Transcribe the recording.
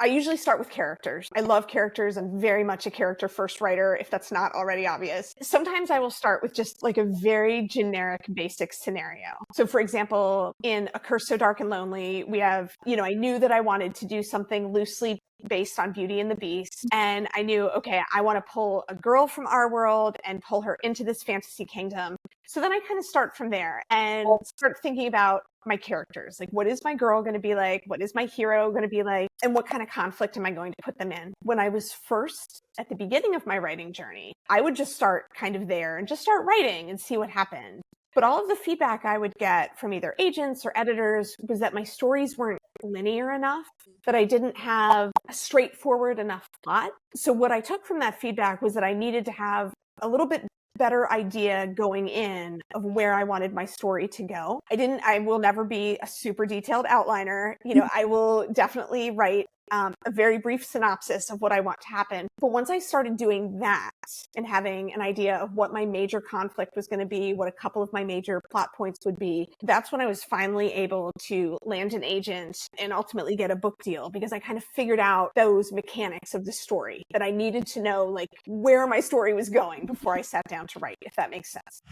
I usually start with characters. I love characters. I'm very much a character first writer, if that's not already obvious. Sometimes I will start with just like a very generic basic scenario. So for example, in A Curse So Dark and Lonely, we have, I knew that I wanted to do something loosely based on Beauty and the Beast. And I knew, okay, I want to pull a girl from our world and pull her into this fantasy kingdom. So then I kind of start from there and start thinking about my characters. Like, what is my girl going to be like? What is my hero going to be like? And what kind of conflict am I going to put them in? When I was first at the beginning of my writing journey, I would just start kind of there and just start writing and see what happened. But all of the feedback I would get from either agents or editors was that my stories weren't linear enough, that I didn't have a straightforward enough plot. So what I took from that feedback was that I needed to have a little bit better idea going in of where I wanted my story to go. I will never be a super detailed outliner. I will definitely write a very brief synopsis of what I want to happen. But once I started doing that and having an idea of what my major conflict was going to be, what a couple of my major plot points would be, that's when I was finally able to land an agent and ultimately get a book deal, because I kind of figured out those mechanics of the story that I needed to know, like where my story was going before I sat down to write, if that makes sense.